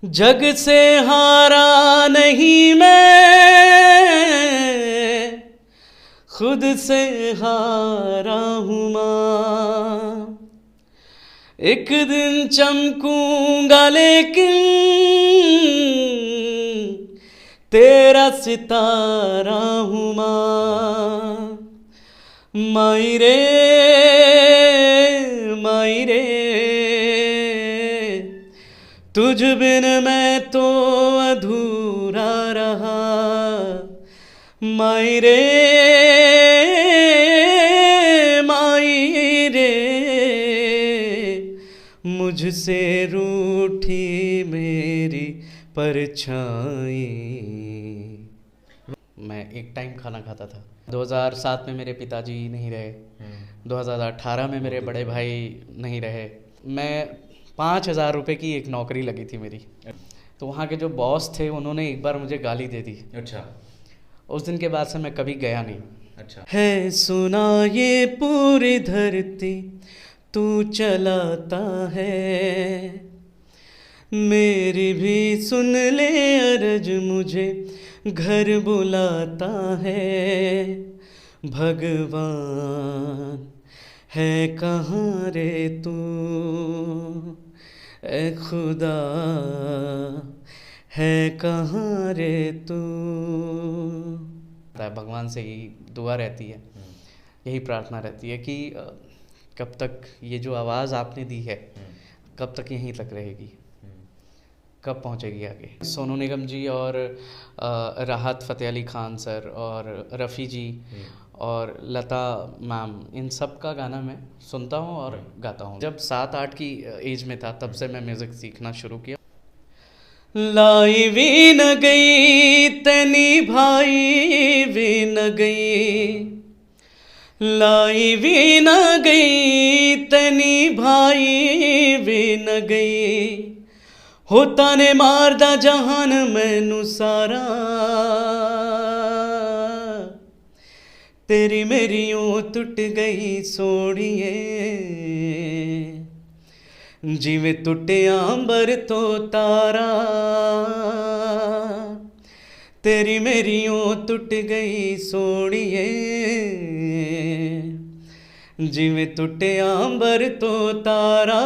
जग से हारा नहीं मैं, खुद से हारा हूँ माँ। एक दिन चमकूंगा लेकिन तेरा सितारा हूँ माँ। माई रे माई रे, तुझ बिन मैं तो अधूरा रहा। माई रे माई रे, मुझसे रूठी मेरी परछाई। मैं एक टाइम खाना खाता था। 2007 में मेरे पिताजी नहीं रहे, 2018 में मेरे बड़े भाई नहीं रहे। मैं 5,000 रुपये की एक नौकरी लगी थी मेरी। तो वहाँ के जो बॉस थे उन्होंने एक बार मुझे गाली दे दी। अच्छा। उस दिन के बाद से मैं कभी गया नहीं। अच्छा। है सुना ये पूरी धरती तू चलाता है, मेरी भी सुन ले अरज मुझे घर बुलाता है। भगवान है कहाँ रे तू, ए खुदा है कहाँ रे तू। भगवान से ही दुआ रहती है, यही प्रार्थना रहती है कि कब तक ये जो आवाज़ आपने दी है कब तक यहीं तक रहेगी, कब पहुंचेगी आगे। सोनू निगम जी और राहत फ़तेह अली खान सर और रफ़ी जी और लता मैम, इन सब का गाना मैं सुनता हूँ और गाता हूँ। जब 7-8 की एज में था तब से मैं म्यूज़िक सीखना शुरू किया। लाई भी न गई तनी भाई भी न गई, लाई भी न गई तनी भाई भी न गई। होता ने मारदा जहान मैनू सारा, तेरी मेरी यूं टुट गई सोड़िए। जिवें टुटिया अंबर तो तारा, तेरी मेरी यूं टुट गई सोड़िए। जिवें टुटिया अंबर तो तारा।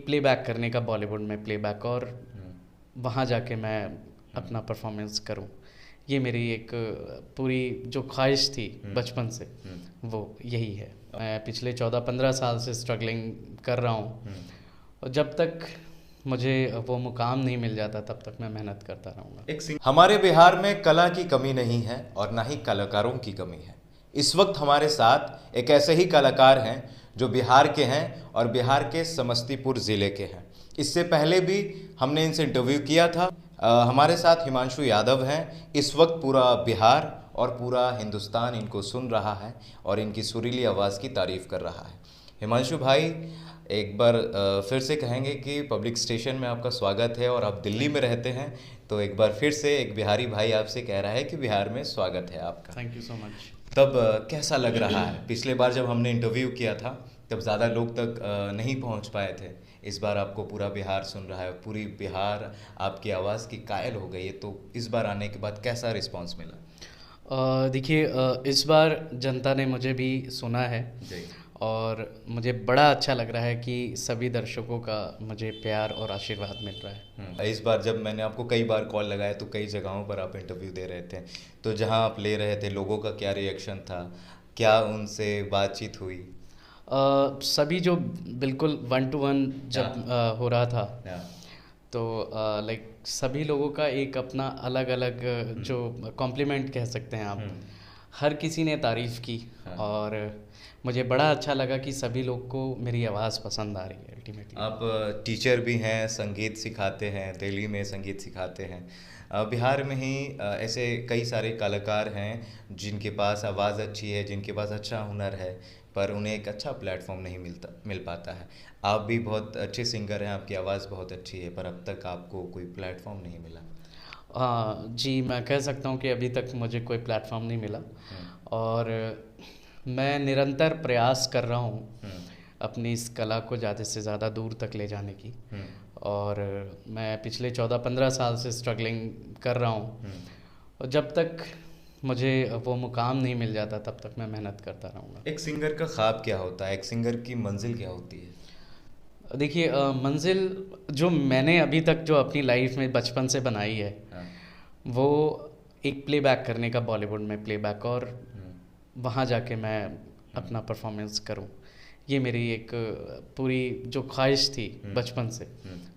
प्लेबैक करने का, बॉलीवुड में प्लेबैक, और वहाँ जाके मैं अपना परफॉर्मेंस करूँ, ये मेरी एक पूरी जो ख्वाहिश थी बचपन से, वो यही है। मैं पिछले 14-15 साल से स्ट्रगलिंग कर रहा हूँ, और जब तक मुझे वो मुकाम नहीं मिल जाता तब तक मैं मेहनत करता रहूँगा। हमारे बिहार में कला की कमी नहीं है और ना ही कलाकारों की कमी है। इस वक्त हमारे साथ एक ऐसे ही कलाकार हैं जो बिहार के हैं और बिहार के समस्तीपुर ज़िले के हैं। इससे पहले भी हमने इनसे इंटरव्यू किया था। हमारे साथ हिमांशु यादव हैं। इस वक्त पूरा बिहार और पूरा हिंदुस्तान इनको सुन रहा है और इनकी सुरीली आवाज़ की तारीफ़ कर रहा है। हिमांशु भाई, एक बार फिर से कहेंगे कि पब्लिक स्टेशन में आपका स्वागत है और आप दिल्ली में रहते हैं, तो एक बार फिर से एक बिहारी भाई आपसे कह रहा है कि बिहार में स्वागत है आपका। Thank you so much. तब कैसा लग रहा है? पिछले बार जब हमने इंटरव्यू किया था तब ज़्यादा लोग तक नहीं पहुंच पाए थे। इस बार आपको पूरा बिहार सुन रहा है, पूरी बिहार आपकी आवाज़ की कायल हो गई है, तो इस बार आने के बाद कैसा रिस्पांस मिला? देखिए, इस बार जनता ने मुझे भी सुना है जी। और मुझे बड़ा अच्छा लग रहा है कि सभी दर्शकों का मुझे प्यार और आशीर्वाद मिल रहा है। इस बार जब मैंने आपको कई बार कॉल लगाया तो कई जगहों पर आप इंटरव्यू दे रहे थे, तो जहां आप ले रहे थे लोगों का क्या रिएक्शन था, क्या उनसे बातचीत हुई? सभी जो बिल्कुल 1 to 1 जब हो रहा था, तो लाइक सभी लोगों का एक अपना अलग अलग जो कॉम्प्लीमेंट कह सकते हैं आप, हर किसी ने तारीफ़ की। और मुझे बड़ा अच्छा लगा कि सभी लोग को मेरी आवाज़ पसंद आ रही है। अल्टीमेटली आप टीचर भी हैं, संगीत सिखाते हैं, दिल्ली में संगीत सिखाते हैं। बिहार में ही ऐसे कई सारे कलाकार हैं जिनके पास आवाज़ अच्छी है, जिनके पास अच्छा हुनर है, पर उन्हें एक अच्छा प्लेटफॉर्म नहीं मिल पाता है। आप भी बहुत अच्छे सिंगर हैं, आपकी आवाज़ बहुत अच्छी है, पर अब तक आपको कोई प्लेटफॉर्म नहीं मिला। जी, मैं कह सकता हूँ कि अभी तक मुझे कोई प्लेटफॉर्म नहीं मिला, और मैं निरंतर प्रयास कर रहा हूँ अपनी इस कला को ज़्यादा से ज़्यादा दूर तक ले जाने की। और मैं पिछले 14-15 साल से स्ट्रगलिंग कर रहा हूँ, और जब तक मुझे वो मुकाम नहीं मिल जाता तब तक मैं मेहनत करता रहूँगा। एक सिंगर का ख्वाब क्या होता है, एक सिंगर की मंजिल क्या होती है? देखिए, मंजिल जो मैंने अभी तक जो अपनी लाइफ में बचपन से बनाई है, हाँ। वो एक प्लेबैक करने का, बॉलीवुड में प्लेबैक, और वहाँ जाके मैं अपना परफॉर्मेंस करूँ। ये मेरी एक पूरी जो ख्वाहिश थी बचपन से,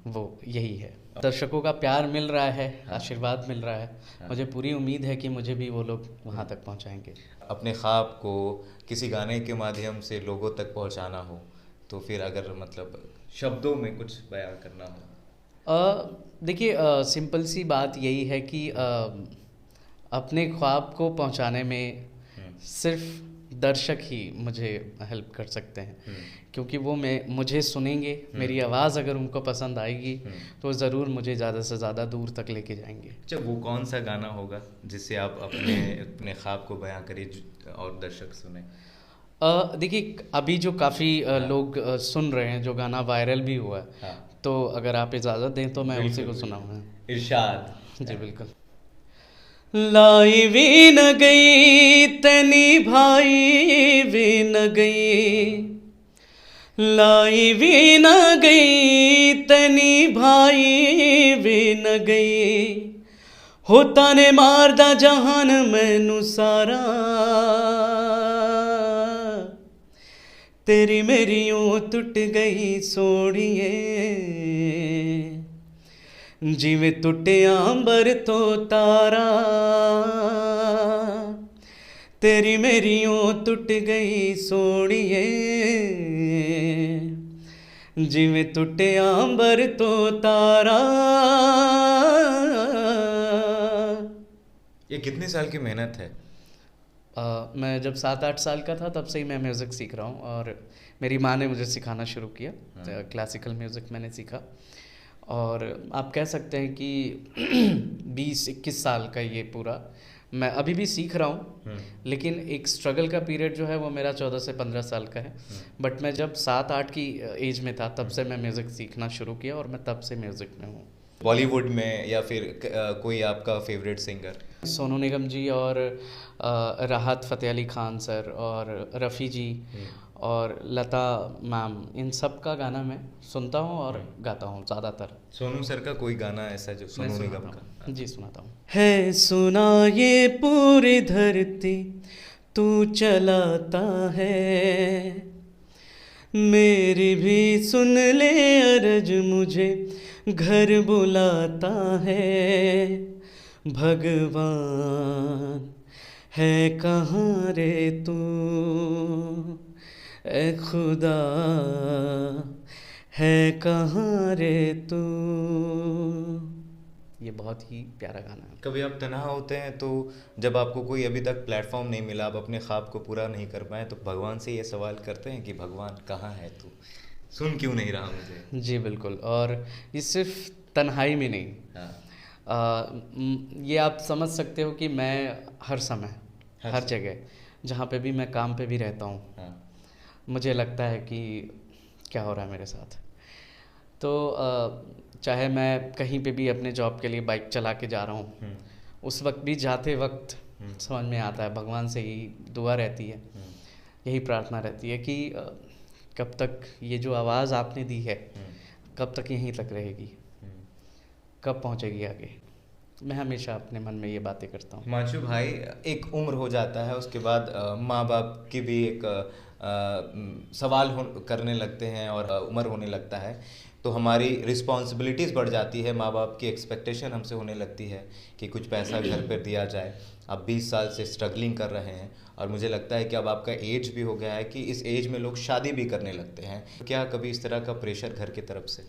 वो यही है। दर्शकों का प्यार मिल रहा है, आशीर्वाद मिल रहा है, मुझे पूरी उम्मीद है कि मुझे भी वो लोग वहाँ तक पहुँचाएंगे। अपने ख्वाब को किसी गाने के माध्यम से लोगों तक पहुँचाना हो, तो फिर अगर मतलब शब्दों में कुछ बयां करना हो? देखिए, सिंपल सी बात यही है कि अपने ख्वाब को पहुंचाने में सिर्फ दर्शक ही मुझे हेल्प कर सकते हैं, क्योंकि वो मुझे सुनेंगे, मेरी आवाज़ अगर उनको पसंद आएगी तो ज़रूर मुझे ज़्यादा से ज़्यादा दूर तक लेके जाएंगे। अच्छा, वो कौन सा गाना होगा जिससे आप अपने ख्वाब को बयां करिए और दर्शक सुने? देखिए, अभी जो काफ़ी लोग सुन रहे हैं, जो गाना वायरल भी हुआ है, हाँ। तो अगर आप इजाज़त दें तो मैं उसी को सुनाऊंगा। इरशाद। जी बिल्कुल। लाई भी न गई तनी भाई भी न गई, लाई भी न गई तनी भाई भी न गई, होता ने मारदा जहान मैनू सारा, तेरी मेरी यूं टुट गई सोड़िए, जिवें टुटिया अंबर तो तारा, तेरी मेरी यूं टुट गई सोड़िए, जिवें टुटिया अंबर तो तारा। ये कितने साल की मेहनत है? मैं जब 7-8 साल का था तब से ही मैं म्यूज़िक सीख रहा हूँ, और मेरी माँ ने मुझे सिखाना शुरू किया। क्लासिकल म्यूज़िक मैंने सीखा, और आप कह सकते हैं कि 20-21 साल का ये पूरा मैं अभी भी सीख रहा हूँ, लेकिन एक स्ट्रगल का पीरियड जो है वो मेरा 14 से 15 साल का है। बट मैं जब 7-8 की एज में था तब से मैं म्यूज़िक सीखना शुरू किया, और मैं तब से म्यूज़िक में हूँ। बॉलीवुड में या फिर कोई आपका फेवरेट सिंगर? सोनू निगम जी, और राहत फ़तेह अली खान सर, और रफ़ी जी, और लता मैम, इन सब का गाना मैं सुनता हूँ और गाता हूँ ज़्यादातर। सोनू सर का कोई गाना ऐसा जो सोनू निगम का? जी सुनाता हूँ। है सुना ये पूरी धरती तू चलाता है, मेरी भी सुन ले अर्ज मुझे घर बुलाता है, भगवान है कहाँ रे तू, ए खुदा है कहाँ रे तू। ये बहुत ही प्यारा गाना है। कभी आप तन्हा होते हैं तो जब आपको कोई अभी तक प्लेटफॉर्म नहीं मिला, आप अपने ख्वाब को पूरा नहीं कर पाए, तो भगवान से ये सवाल करते हैं कि भगवान कहाँ है तू, सुन क्यों नहीं रहा मुझे? जी बिल्कुल, और ये सिर्फ तन्हाई में नहीं, ये आप समझ सकते हो कि मैं हर समय हर जगह जहाँ पे भी मैं काम पे भी रहता हूँ, मुझे लगता है कि क्या हो रहा है मेरे साथ। तो चाहे मैं कहीं पे भी अपने जॉब के लिए बाइक चला के जा रहा हूँ, उस वक्त भी जाते वक्त समझ में आता है, भगवान से ही दुआ रहती है, यही प्रार्थना रहती है कि कब तक ये जो आवाज़ आपने दी है कब तक यहीं तक रहेगी, कब पहुँचेगी आगे। मैं हमेशा अपने मन में ये बातें करता हूँ। हिमांशु भाई, एक उम्र हो जाता है, उसके बाद माँ बाप की भी एक सवाल करने लगते हैं और उम्र होने लगता है, तो हमारी रिस्पॉन्सिबिलिटीज़ बढ़ जाती है, माँ बाप की एक्सपेक्टेशन हमसे होने लगती है कि कुछ पैसा घर पर दिया जाए। आप 20 साल से स्ट्रगलिंग कर रहे हैं, और मुझे लगता है कि अब आपका एज भी हो गया है कि इस एज में लोग शादी भी करने लगते हैं। क्या कभी इस तरह का प्रेशर घर की तरफ से?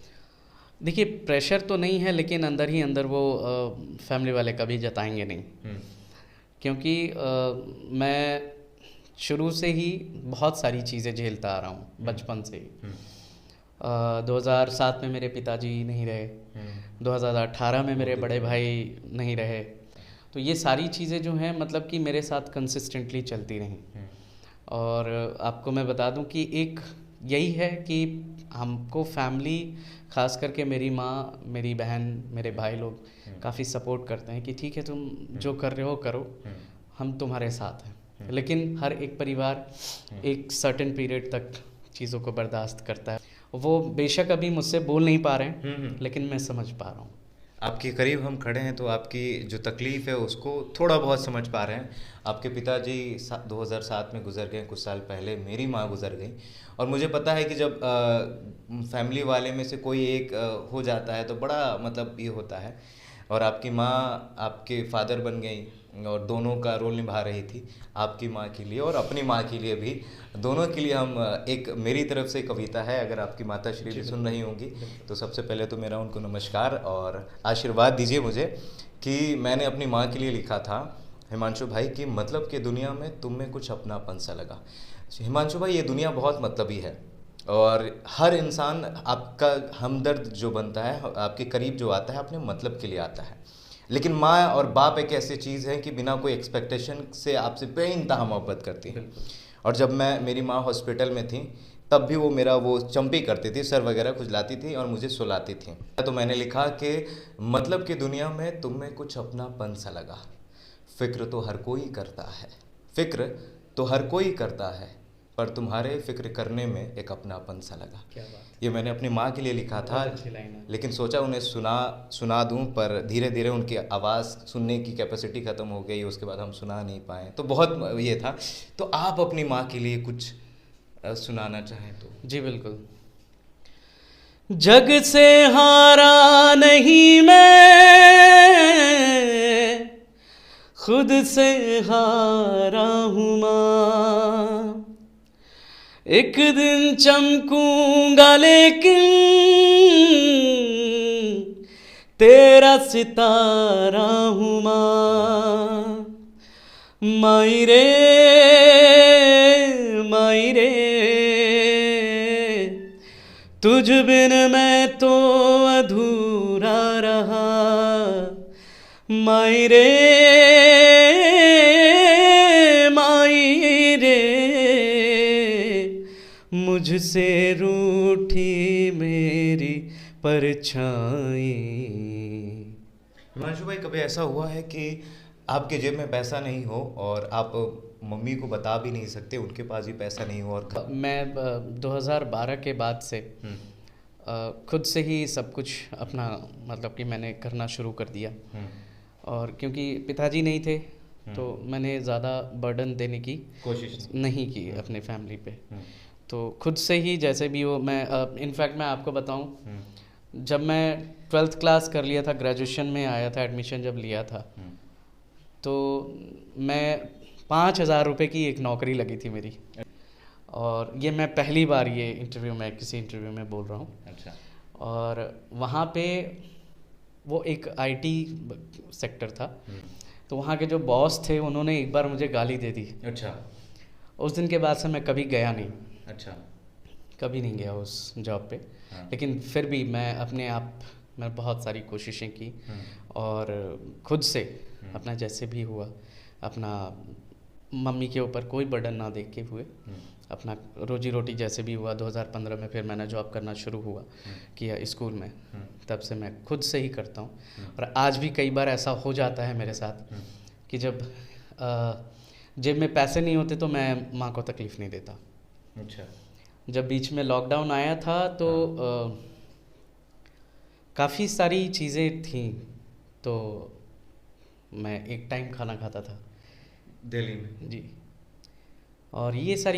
देखिए, प्रेशर तो नहीं है, लेकिन अंदर ही अंदर वो फैमिली वाले कभी जताएंगे नहीं, क्योंकि मैं शुरू से ही बहुत सारी चीज़ें झेलता आ रहा हूँ बचपन से ही। 2007 में मेरे पिताजी नहीं रहे, 2018 में मेरे बड़े भाई नहीं रहे, तो ये सारी चीज़ें जो हैं मतलब कि मेरे साथ कंसिस्टेंटली चलती रहीं। और आपको मैं बता दूं कि एक यही है कि हमको फैमिली, खास करके मेरी माँ, मेरी बहन, मेरे भाई लोग काफ़ी सपोर्ट करते हैं कि ठीक है तुम जो कर रहे हो करो, हम तुम्हारे साथ हैं। लेकिन हर एक परिवार एक सर्टेन पीरियड तक चीज़ों को बर्दाश्त करता है। वो बेशक अभी मुझसे बोल नहीं पा रहे हैं, लेकिन मैं समझ पा रहा हूँ। आपके करीब हम खड़े हैं तो आपकी जो तकलीफ़ है उसको थोड़ा बहुत समझ पा रहे हैं। आपके पिताजी 2007 में गुजर गए, कुछ साल पहले मेरी माँ गुजर गई। और मुझे पता है कि जब फैमिली वाले में से कोई एक हो जाता है तो बड़ा मतलब ये होता है। और आपकी माँ आपके फादर बन गई और दोनों का रोल निभा रही थी, आपकी माँ के लिए और अपनी माँ के लिए भी। दोनों के लिए हम एक मेरी तरफ से कविता है, अगर आपकी माता श्री भी सुन रही होंगी तो सबसे पहले तो मेरा उनको नमस्कार और आशीर्वाद दीजिए मुझे कि मैंने अपनी माँ के लिए लिखा था हिमांशु भाई कि मतलब कि दुनिया में तुम में कुछ अपनापन सा लगा। हिमांशु भाई, ये दुनिया बहुत मतलबी है और हर इंसान आपका हमदर्द जो बनता है, आपके करीब जो आता है, अपने मतलब के लिए आता है। लेकिन माँ और बाप एक ऐसी चीज़ है कि बिना कोई एक्सपेक्टेशन से आपसे बेइंतहा मोहब्बत करती है। और जब मेरी माँ हॉस्पिटल में थी तब भी वो मेरा वो चंपी करती थी, सर वगैरह खुजलाती थी और मुझे सुलाती थी। तो मैंने लिखा कि मतलब कि दुनिया में तुम में कुछ अपनापन सा लगा, फ़िक्र तो हर कोई करता है, फ़िक्र तो हर कोई करता है, पर तुम्हारे फ़िक्र करने में एक अपनापन सा लगा। क्या बात, ये मैंने अपनी माँ के लिए लिखा था, बहुत अच्छी लाइन है। लेकिन सोचा उन्हें सुना दूं, पर धीरे धीरे उनकी आवाज़ सुनने की कैपेसिटी ख़त्म हो गई, उसके बाद हम सुना नहीं पाए, तो बहुत ये था। तो आप अपनी माँ के लिए कुछ सुनाना चाहें तो? जी बिल्कुल। जग से हारा नहीं मैं, खुद से हारा हूँ माँ। एक दिन चमकूंगा लेकिन तेरा सितारा हूँ माँ। माई रे माई रे, तुझ बिन मैं तो अधूरा रहा। माई रे माई रे, मुझसे रूठी मेरी परछाई। हिमांशु भाई, कभी ऐसा हुआ है कि आपके जेब में पैसा नहीं हो और आप मम्मी को बता भी नहीं सकते, उनके पास भी पैसा नहीं हो? और मैं 2012 के बाद से खुद से ही सब कुछ अपना मतलब कि मैंने करना शुरू कर दिया। और क्योंकि पिताजी नहीं थे तो मैंने ज़्यादा बर्डन देने की कोशिश नहीं की अपने फैमिली पे। तो खुद से ही जैसे भी हो, मैं इनफैक्ट मैं आपको बताऊं, जब मैं 12th क्लास कर लिया था, ग्रेजुएशन में आया था, एडमिशन जब लिया था, तो मैं 5,000 रुपये की एक नौकरी लगी थी मेरी। और ये मैं पहली बार ये इंटरव्यू में, किसी इंटरव्यू में बोल रहा हूँ। अच्छा। और वहाँ पे वो एक आईटी सेक्टर था, तो वहाँ के जो बॉस थे उन्होंने एक बार मुझे गाली दे दी। अच्छा। उस दिन के बाद से मैं कभी गया नहीं। अच्छा। कभी नहीं गया उस जॉब पे। लेकिन फिर भी मैं अपने आप में बहुत सारी कोशिशें की और खुद से अपना जैसे भी हुआ, अपना मम्मी के ऊपर कोई बर्डन ना देख के हुए, अपना रोजी रोटी जैसे भी हुआ। 2015 में फिर मैंने जॉब करना शुरू किया स्कूल में, तब से मैं खुद से ही करता हूँ। और आज भी कई बार ऐसा हो जाता है मेरे साथ कि जब जेब में पैसे नहीं होते तो मैं माँ को तकलीफ़ नहीं देता। अच्छा। जब बीच में लॉकडाउन आया था तो काफ़ी सारी चीज़ें थीं, तो मैं एक टाइम खाना खाता था दिल्ली में। जी। और ये सारी